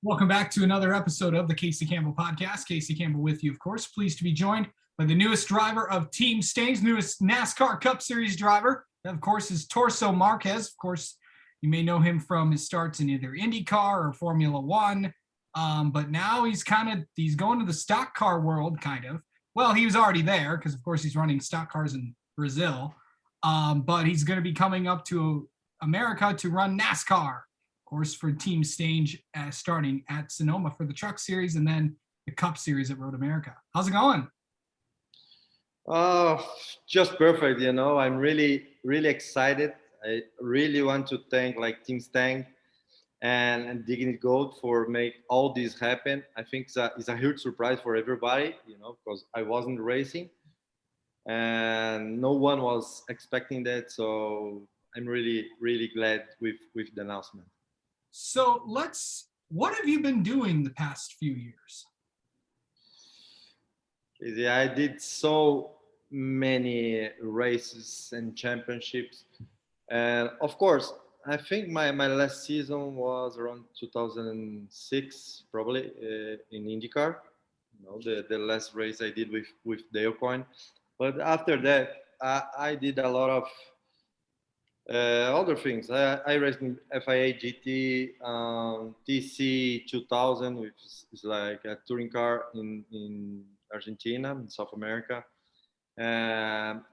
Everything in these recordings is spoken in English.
Welcome back to another episode of the Casey Campbell Podcast. Casey Campbell with you, of course. Pleased to be joined by the newest driver of Team Stange, newest NASCAR Cup Series driver. That, of course, is Tarso Marques. Of course, you may know him from his starts in either IndyCar or Formula One. But now he's going to the stock car world, kind of. Well, he was already there because, of course, he's running stock cars in Brazil. But he's going to be coming up to America to run NASCAR. Course, for Team Stange, starting at Sonoma for the Truck Series and then the Cup Series at Road America. How's it going? Just perfect. I'm really, really excited. I really want to thank Team Stange and Dignity Gold for make all this happen. I think it's a huge surprise for everybody, because I wasn't racing and no one was expecting that. So I'm really, really glad with the announcement. So what have you been doing the past few years? Yeah, I did so many races and championships. And of course, I think my last season was around 2006, probably in IndyCar. The last race I did with Dale Coyne. But after that, I did a lot of other things. I raced in FIA GT, TC 2000, which is like a touring car in Argentina, in South America.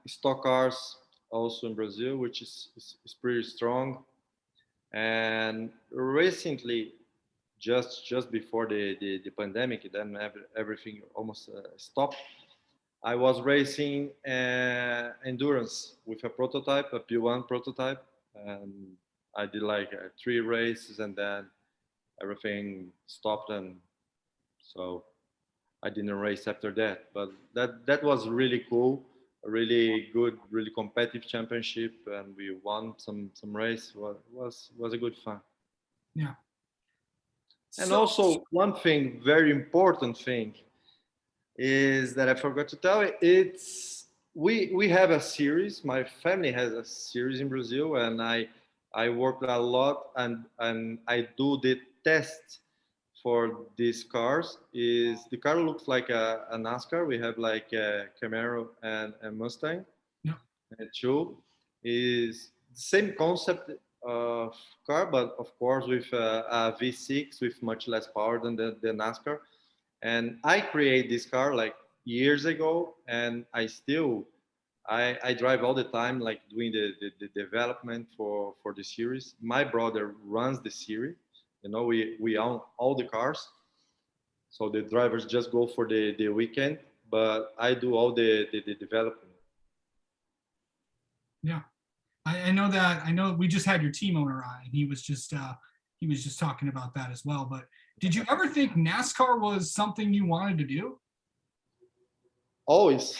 Stock cars also in Brazil, which is pretty strong. And recently, just before the pandemic, then everything almost stopped. I was racing endurance with a prototype, a P1 prototype, and I did like 3 races, and then everything stopped, and so I didn't race after that. But that was really cool, a really good, really competitive championship, and we won some race. Was a good fun. Yeah. And also one thing, very important thing, is that I forgot to tell you. It's we have a series. My family has a series in Brazil, and I worked a lot, and I do the test for these cars. Is the car looks like a NASCAR? We have like a Camaro and a Mustang. Yeah. And two is the same concept of car, but of course with a V6 with much less power than the NASCAR. And I create this car like years ago, and I drive all the time, like doing the development for the series. My brother runs the series. We own all the cars, so the drivers just go for the weekend, but I do all the development. Yeah, I know that. I know we just had your team owner on, and he was just talking about that as well. But did you ever think NASCAR was something you wanted to do? Always.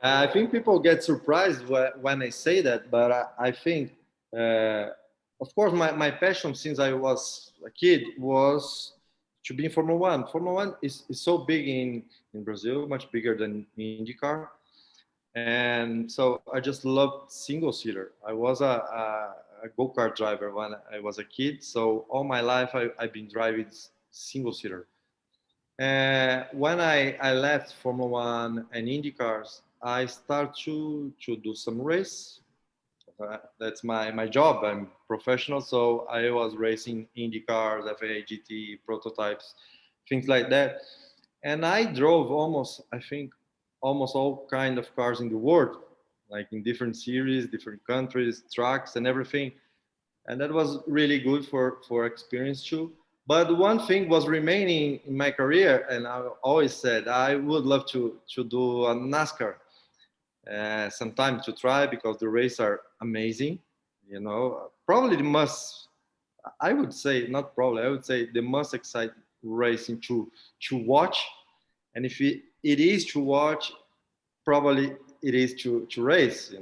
I think people get surprised when I say that, but I think, of course, my passion since I was a kid was to be in Formula One. Formula One is so big in Brazil, much bigger than IndyCar. And so I just loved single seater. I was a go-kart driver when I was a kid. So all my life I've been driving single seater. When I left Formula One and Indy cars, I start to do some race. That's my job. I'm professional, so I was racing Indy cars, FIA GT prototypes, things like that. And I drove I think, almost all kind of cars in the world, like in different series, different countries, tracks, and everything. And that was really good for experience too. But one thing was remaining in my career, and I always said I would love to do a NASCAR sometime to try, because the races are amazing. Probably the most, I would say, not probably, I would say the most exciting racing to watch. And if it is to watch, probably it is to race.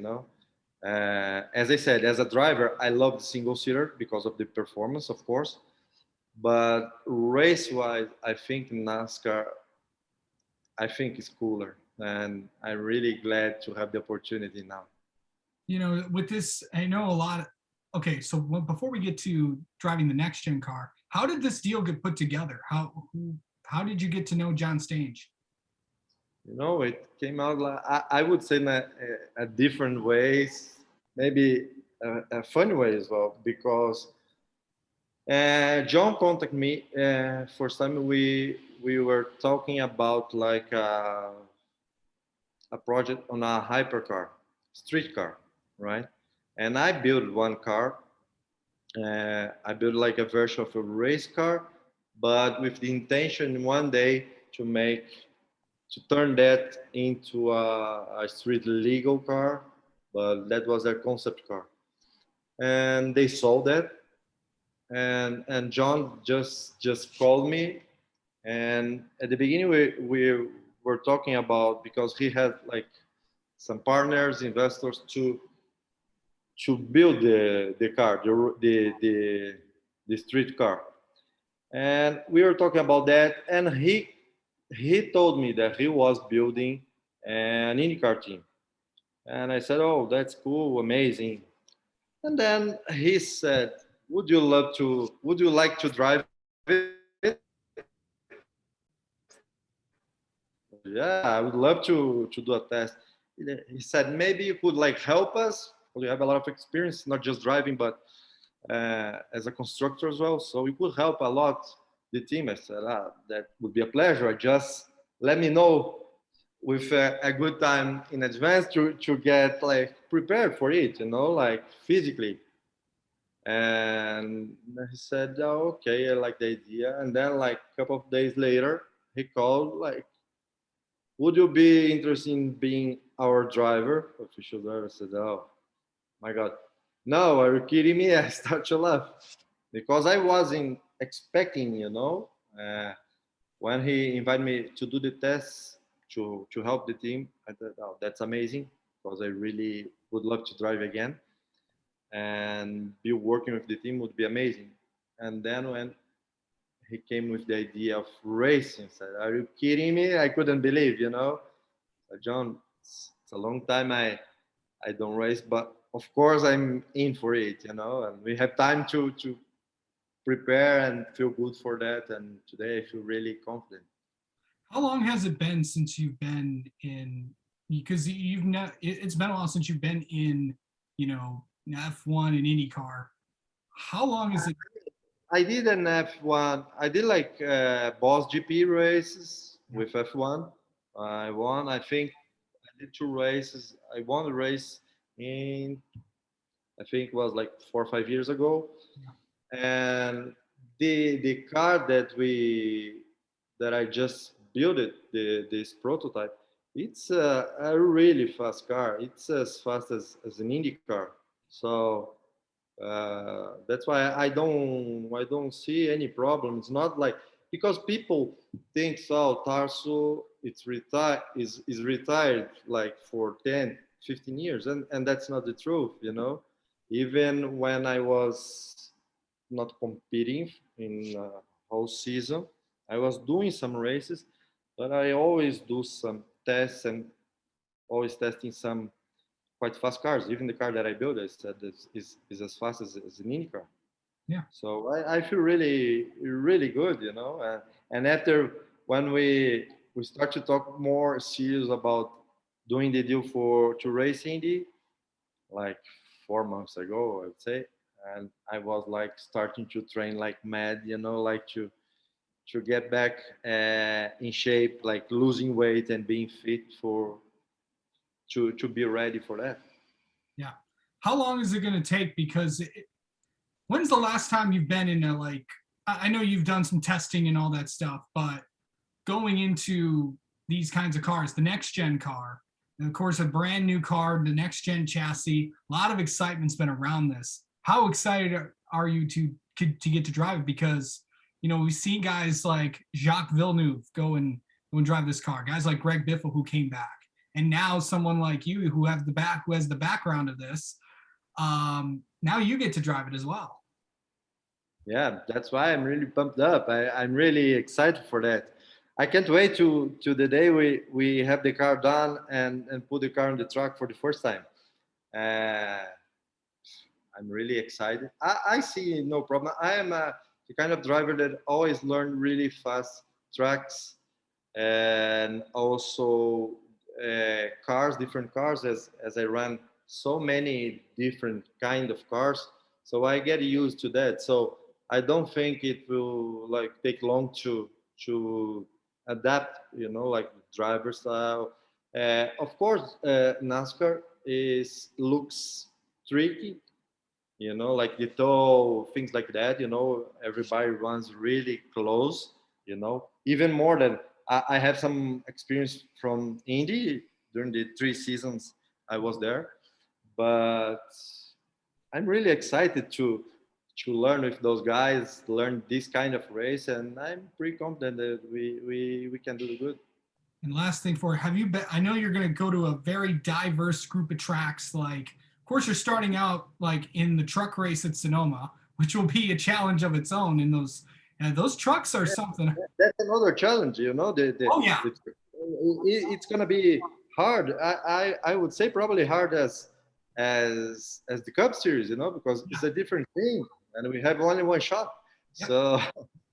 As I said, as a driver, I love the single seater because of the performance, of course. But race-wise, I think NASCAR, I think is cooler, and I'm really glad to have the opportunity now. With this, I know a lot. Okay, so before we get to driving the next gen car, how did this deal get put together? How did you get to know John Stange? It came out like I would say in a different ways, maybe a funny way as well, because John contacted me. First time we were talking about like a project on a hypercar, street car, right? And I built one car. I built like a version of a race car, but with the intention one day to turn that into a street legal car. But that was their concept car, and they sold that. And John just called me, and at the beginning we were talking about, because he had like some partners, investors to build the car, the street car. And we were talking about that, and he told me that he was building an IndyCar team. And I said, "Oh, that's cool, amazing." And then he said, would you like to drive it?" Yeah, I would love to do a test. He said, "Maybe you could like help us. Well, you have a lot of experience, not just driving, but as a constructor as well. So you could help a lot the team." I said, "That would be a pleasure. Just let me know with a good time in advance to get like prepared for it, like physically." And he said, "Oh, okay, I like the idea." And then like a couple of days later, he called like, "Would you be interested in being our driver, official driver?" I said, "Oh my God, no, are you kidding me?" I start to laugh because I wasn't expecting, when he invited me to do the tests to help the team. I thought, "Oh, that's amazing," because I really would love to drive again, and be working with the team would be amazing. And then when he came with the idea of racing, I said, "Are you kidding me?" I couldn't believe, John, it's a long time I don't race, but of course I'm in for it, and we have time to prepare and feel good for that. And today I feel really confident. How long has it been since you've been in? Because you've not. It's been a while since you've been in, F1 and IndyCar. How long is it? I did an F1. I did like Boss GP races with F1. I won. I think I did two races. I won the race in, I think it was like 4 or 5 years ago. And the car that I just built this prototype, it's a really fast car. It's as fast as an Indy car. So that's why I don't see any problem. It's not like, because people think, "Oh, Tarso is retired like for 10, 15 years," and that's not the truth. Even when I was not competing in whole season, I was doing some races, but I always do some tests and always testing some quite fast cars. Even the car that I built, I said, is as fast as an Indy car. Yeah. So I feel really, really good, and after, when we start to talk more serious about doing the deal to race Indy, like 4 months ago, I would say, and I was like starting to train like mad, like to get back in shape, like losing weight and being fit to be ready for that. Yeah. How long is it going to take? Because when's the last time you've been in a, like, I know you've done some testing and all that stuff, but going into these kinds of cars, the next gen car, and of course a brand new car, the next gen chassis, a lot of excitement's been around this. How excited are you to get to drive it? Because we've seen guys like Jacques Villeneuve go and drive this car, guys like Greg Biffle who came back, and now someone like you who has the background of this. Now you get to drive it as well. Yeah, that's why I'm really pumped up. I'm really excited for that. I can't wait to the day we have the car done and put the car on the track for the first time. Uh, I'm really excited. I see no problem. I am the kind of driver that always learn really fast tracks, and also cars, different cars, as I ran so many different kind of cars. So I get used to that. So I don't think it will like take long to adapt, like driver style. Of course, NASCAR is looks tricky, like the toe, things like that. Everybody runs really close. Even more than I have some experience from Indy during the 3 seasons I was there, but I'm really excited to learn with those guys, learn this kind of race, and I'm pretty confident that we can do good. And last thing for have you been? I know you're going to go to a very diverse group of tracks. Like, of course, you're starting out like in the truck race at Sonoma, which will be a challenge of its own. In those trucks are something. That's another challenge, Oh yeah, it's gonna be hard. I would say probably hard as the Cup Series, because yeah, it's a different thing, and we have only one shot. yep. So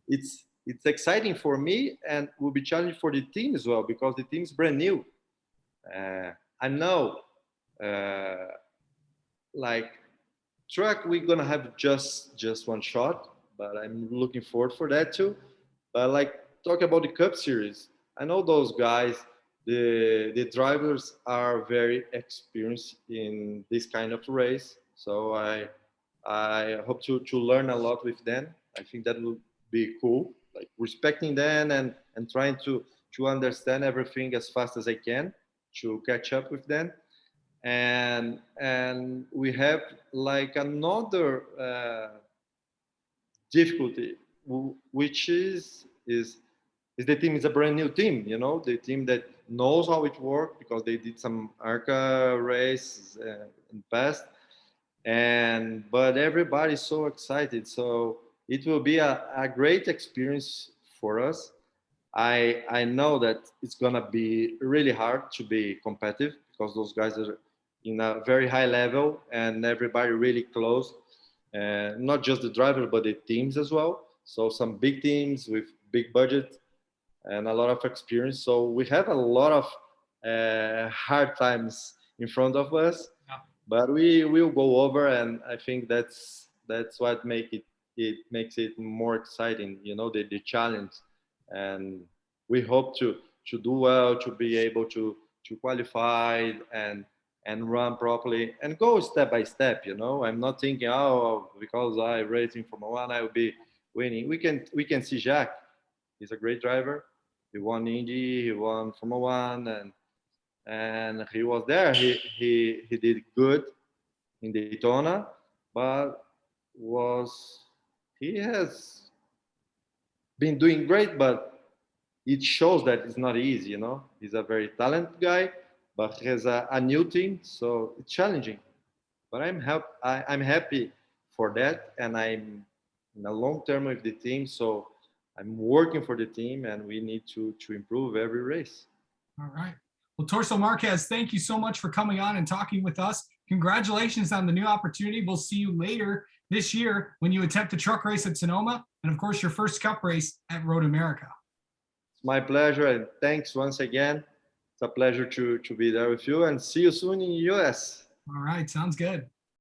it's exciting for me, and will be challenging for the team as well, because the team's brand new. I know, uh, like truck, we're gonna have just one shot, but I'm looking forward for that too. But like talk about the Cup Series, I know those guys. The drivers are very experienced in this kind of race, so I hope to learn a lot with them. I think that will be cool, like respecting them and trying to understand everything as fast as I can to catch up with them. And we have like another difficulty, which is the team is a brand new team. The team that knows how it works because they did some ARCA race in the past, and but everybody's so excited. So it will be a great experience for us. I know that it's gonna be really hard to be competitive because those guys are in a very high level and everybody really close. Not just the drivers but the teams as well. So some big teams with big budget and a lot of experience. So we have a lot of hard times in front of us, Yeah. but we will go over, and I think that's what it makes it more exciting. The challenge, and we hope to do well, to be able to qualify and run properly and go step by step. I'm not thinking, oh, because I racing Formula One I will be winning. We can see Jack. He's a great driver. He won Indy, he won Formula One, and he was there. He did good in Daytona, but was he has been doing great, but it shows that it's not easy. He's a very talented guy, but he has a new team, so it's challenging. But I'm happy for that, and I'm in a long term with the team, so I'm working for the team, and we need to improve every race. All right. Well, Tarso Marques, thank you so much for coming on and talking with us. Congratulations on the new opportunity. We'll see you later this year when you attempt a truck race at Sonoma, and of course, your first Cup race at Road America. It's my pleasure, and thanks once again. It's a pleasure to be there with you, and see you soon in the US. All right. Sounds good.